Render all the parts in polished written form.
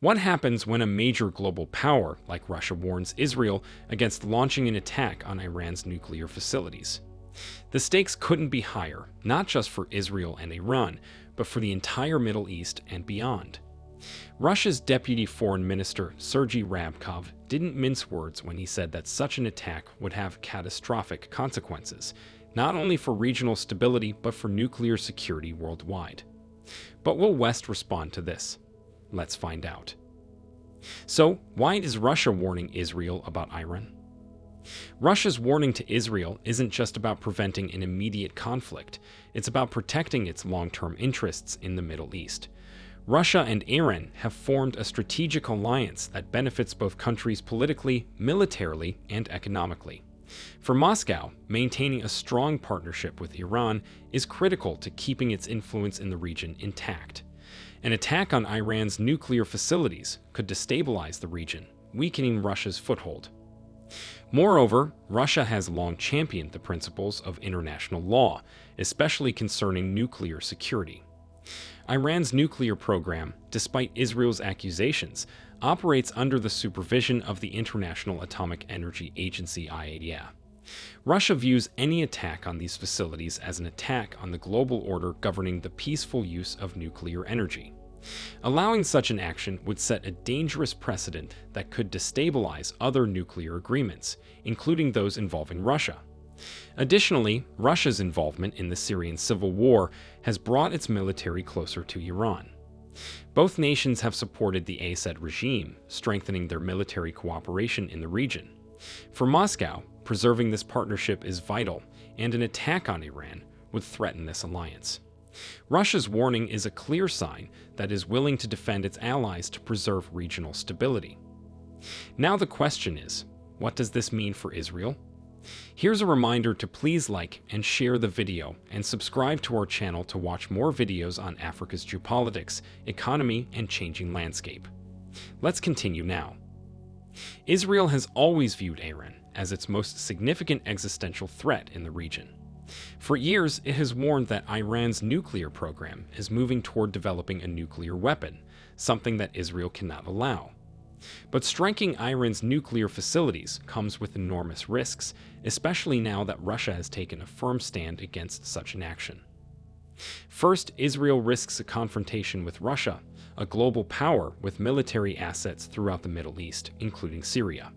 What happens when a major global power like Russia warns Israel against launching an attack on Iran's nuclear facilities? The stakes couldn't be higher, not just for Israel and Iran, but for the entire Middle East and beyond. Russia's Deputy Foreign Minister Sergei Ryabkov didn't mince words when he said that such an attack would have catastrophic consequences, not only for regional stability but for nuclear security worldwide. But will West respond to this? Let's find out. So, why is Russia warning Israel about Iran? Russia's warning to Israel isn't just about preventing an immediate conflict, it's about protecting its long-term interests in the Middle East. Russia and Iran have formed a strategic alliance that benefits both countries politically, militarily, and economically. For Moscow, maintaining a strong partnership with Iran is critical to keeping its influence in the region intact. An attack on Iran's nuclear facilities could destabilize the region, weakening Russia's foothold. Moreover, Russia has long championed the principles of international law, especially concerning nuclear security. Iran's nuclear program, despite Israel's accusations, operates under the supervision of the International Atomic Energy Agency (IAEA). Russia views any attack on these facilities as an attack on the global order governing the peaceful use of nuclear energy. Allowing such an action would set a dangerous precedent that could destabilize other nuclear agreements, including those involving Russia. Additionally, Russia's involvement in the Syrian civil war has brought its military closer to Iran. Both nations have supported the Assad regime, strengthening their military cooperation in the region. For Moscow, preserving this partnership is vital, and an attack on Iran would threaten this alliance. Russia's warning is a clear sign that it is willing to defend its allies to preserve regional stability. Now the question is, what does this mean for Israel? Here's a reminder to please like and share the video and subscribe to our channel to watch more videos on Africa's geopolitics, economy, and changing landscape. Let's continue now. Israel has always viewed Iran as its most significant existential threat in the region. For years, it has warned that Iran's nuclear program is moving toward developing a nuclear weapon, something that Israel cannot allow. But striking Iran's nuclear facilities comes with enormous risks, especially now that Russia has taken a firm stand against such an action. First, Israel risks a confrontation with Russia, a global power with military assets throughout the Middle East, including Syria.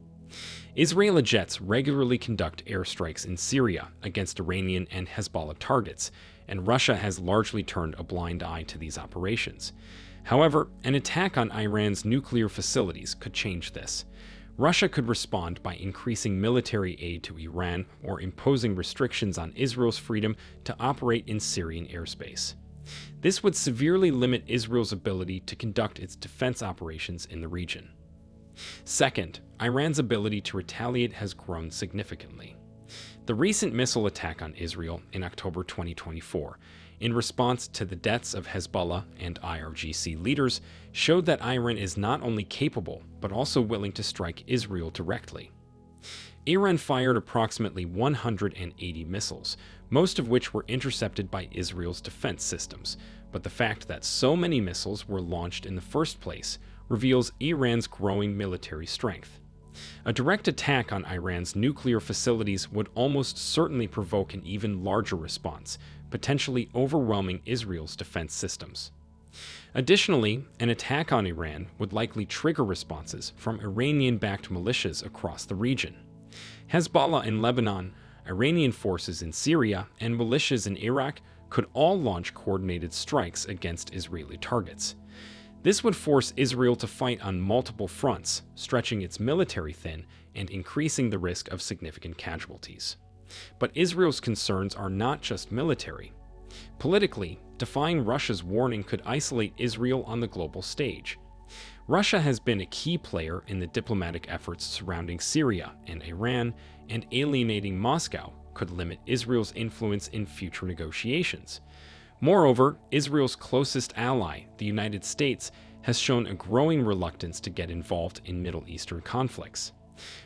Israeli jets regularly conduct airstrikes in Syria against Iranian and Hezbollah targets, and Russia has largely turned a blind eye to these operations. However, an attack on Iran's nuclear facilities could change this. Russia could respond by increasing military aid to Iran or imposing restrictions on Israel's freedom to operate in Syrian airspace. This would severely limit Israel's ability to conduct its defense operations in the region. Second, Iran's ability to retaliate has grown significantly. The recent missile attack on Israel in October 2024, in response to the deaths of Hezbollah and IRGC leaders, showed that Iran is not only capable, but also willing to strike Israel directly. Iran fired approximately 180 missiles, most of which were intercepted by Israel's defense systems, but the fact that so many missiles were launched in the first place reveals Iran's growing military strength. A direct attack on Iran's nuclear facilities would almost certainly provoke an even larger response, potentially overwhelming Israel's defense systems. Additionally, an attack on Iran would likely trigger responses from Iranian-backed militias across the region. Hezbollah in Lebanon, Iranian forces in Syria, and militias in Iraq could all launch coordinated strikes against Israeli targets. This would force Israel to fight on multiple fronts, stretching its military thin and increasing the risk of significant casualties. But Israel's concerns are not just military. Politically, defying Russia's warning could isolate Israel on the global stage. Russia has been a key player in the diplomatic efforts surrounding Syria and Iran, and alienating Moscow could limit Israel's influence in future negotiations. Moreover, Israel's closest ally, the United States, has shown a growing reluctance to get involved in Middle Eastern conflicts.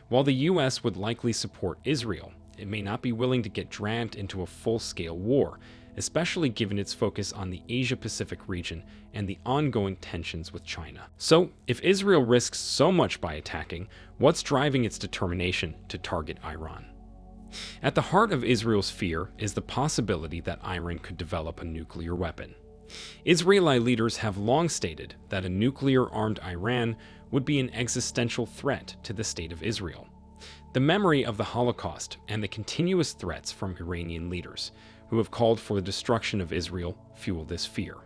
While the US would likely support Israel, it may not be willing to get dragged into a full-scale war, especially given its focus on the Asia-Pacific region and the ongoing tensions with China. So, if Israel risks so much by attacking, what's driving its determination to target Iran? At the heart of Israel's fear is the possibility that Iran could develop a nuclear weapon. Israeli leaders have long stated that a nuclear-armed Iran would be an existential threat to the state of Israel. The memory of the Holocaust and the continuous threats from Iranian leaders, who have called for the destruction of Israel, fuel this fear.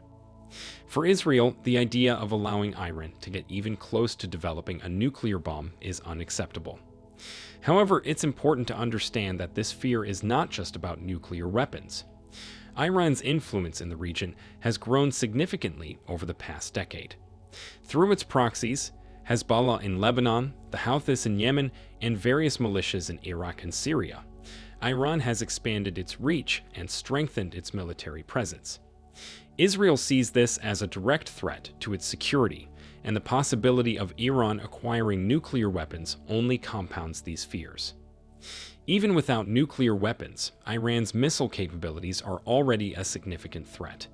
For Israel, the idea of allowing Iran to get even close to developing a nuclear bomb is unacceptable. However, it's important to understand that this fear is not just about nuclear weapons. Iran's influence in the region has grown significantly over the past decade. Through its proxies, Hezbollah in Lebanon, the Houthis in Yemen, and various militias in Iraq and Syria, Iran has expanded its reach and strengthened its military presence. Israel sees this as a direct threat to its security, and the possibility of Iran acquiring nuclear weapons only compounds these fears. Even without nuclear weapons, Iran's missile capabilities are already a significant threat.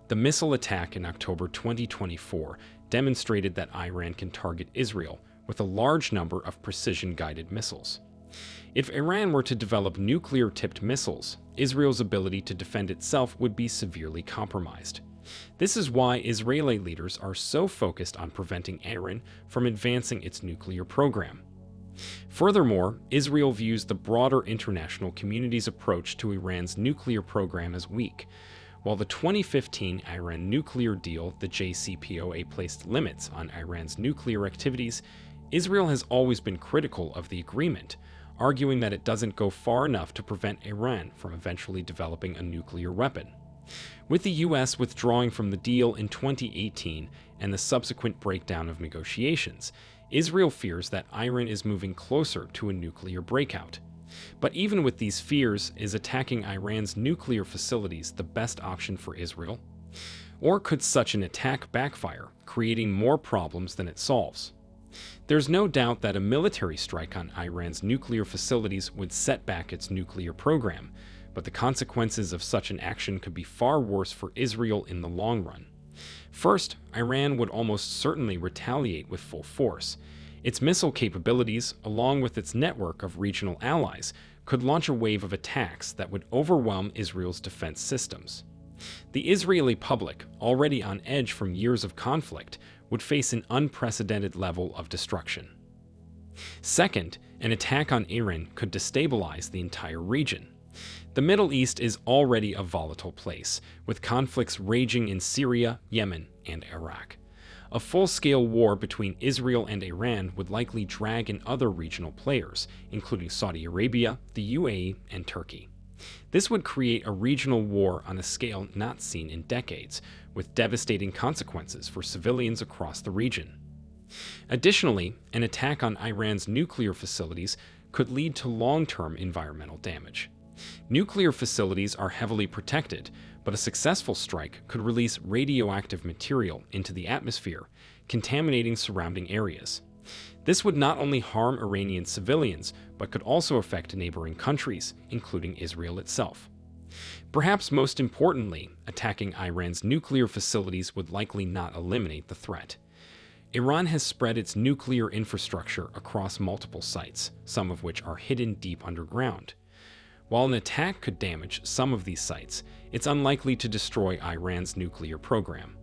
The missile attack in October 2024 demonstrated that Iran can target Israel with a large number of precision-guided missiles. If Iran were to develop nuclear-tipped missiles, Israel's ability to defend itself would be severely compromised. This is why Israeli leaders are so focused on preventing Iran from advancing its nuclear program. Furthermore, Israel views the broader international community's approach to Iran's nuclear program as weak. While the 2015 Iran nuclear deal, the JCPOA, placed limits on Iran's nuclear activities, Israel has always been critical of the agreement, arguing that it doesn't go far enough to prevent Iran from eventually developing a nuclear weapon. With the U.S. withdrawing from the deal in 2018 and the subsequent breakdown of negotiations, Israel fears that Iran is moving closer to a nuclear breakout. But even with these fears, is attacking Iran's nuclear facilities the best option for Israel? Or could such an attack backfire, creating more problems than it solves? There's no doubt that a military strike on Iran's nuclear facilities would set back its nuclear program, but the consequences of such an action could be far worse for Israel in the long run. First, Iran would almost certainly retaliate with full force. Its missile capabilities, along with its network of regional allies, could launch a wave of attacks that would overwhelm Israel's defense systems. The Israeli public, already on edge from years of conflict, would face an unprecedented level of destruction. Second, an attack on Iran could destabilize the entire region. The Middle East is already a volatile place, with conflicts raging in Syria, Yemen, and Iraq. A full-scale war between Israel and Iran would likely drag in other regional players, including Saudi Arabia, the UAE, and Turkey. This would create a regional war on a scale not seen in decades, with devastating consequences for civilians across the region. Additionally, an attack on Iran's nuclear facilities could lead to long-term environmental damage. Nuclear facilities are heavily protected, but a successful strike could release radioactive material into the atmosphere, contaminating surrounding areas. This would not only harm Iranian civilians, but could also affect neighboring countries, including Israel itself. Perhaps most importantly, attacking Iran's nuclear facilities would likely not eliminate the threat. Iran has spread its nuclear infrastructure across multiple sites, some of which are hidden deep underground. While an attack could damage some of these sites, it's unlikely to destroy Iran's nuclear program.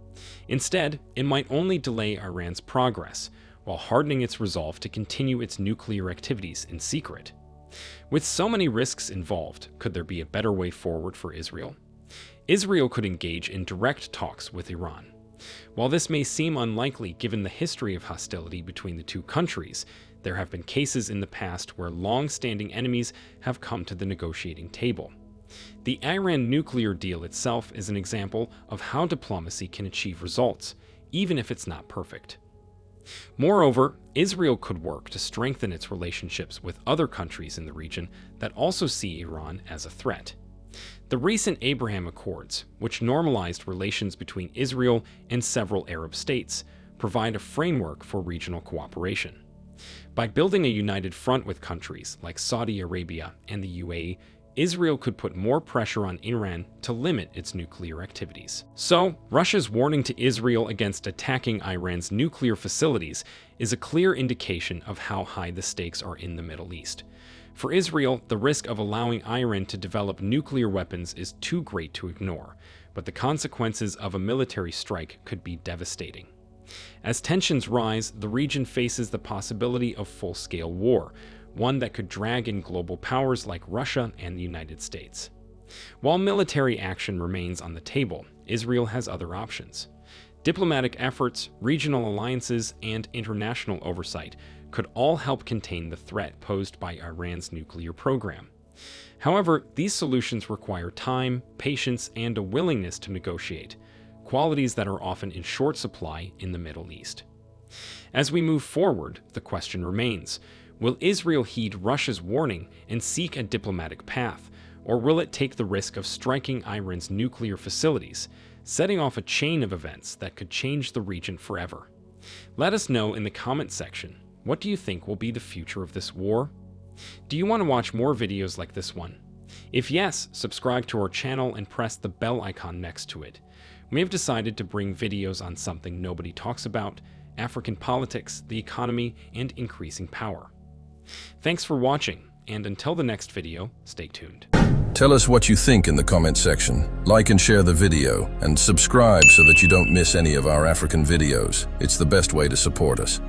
Instead, it might only delay Iran's progress, while hardening its resolve to continue its nuclear activities in secret. With so many risks involved, could there be a better way forward for Israel? Israel could engage in direct talks with Iran. While this may seem unlikely given the history of hostility between the two countries, there have been cases in the past where long-standing enemies have come to the negotiating table. The Iran nuclear deal itself is an example of how diplomacy can achieve results, even if it's not perfect. Moreover, Israel could work to strengthen its relationships with other countries in the region that also see Iran as a threat. The recent Abraham Accords, which normalized relations between Israel and several Arab states, provide a framework for regional cooperation. By building a united front with countries like Saudi Arabia and the UAE, Israel could put more pressure on Iran to limit its nuclear activities. So, Russia's warning to Israel against attacking Iran's nuclear facilities is a clear indication of how high the stakes are in the Middle East. For Israel, the risk of allowing Iran to develop nuclear weapons is too great to ignore, but the consequences of a military strike could be devastating. As tensions rise, the region faces the possibility of full-scale war, one that could drag in global powers like Russia and the United States. While military action remains on the table, Israel has other options. Diplomatic efforts, regional alliances, and international oversight could all help contain the threat posed by Iran's nuclear program. However, these solutions require time, patience, and a willingness to negotiate, qualities that are often in short supply in the Middle East. As we move forward, the question remains: will Israel heed Russia's warning and seek a diplomatic path, or will it take the risk of striking Iran's nuclear facilities, setting off a chain of events that could change the region forever? Let us know in the comment section. What do you think will be the future of this war? Do you want to watch more videos like this one? If yes, subscribe to our channel and press the bell icon next to it. We have decided to bring videos on something nobody talks about: African politics, the economy, and increasing power. Thanks for watching, and until the next video, stay tuned. Tell us what you think in the comment section. Like and share the video, and subscribe so that you don't miss any of our African videos. It's the best way to support us.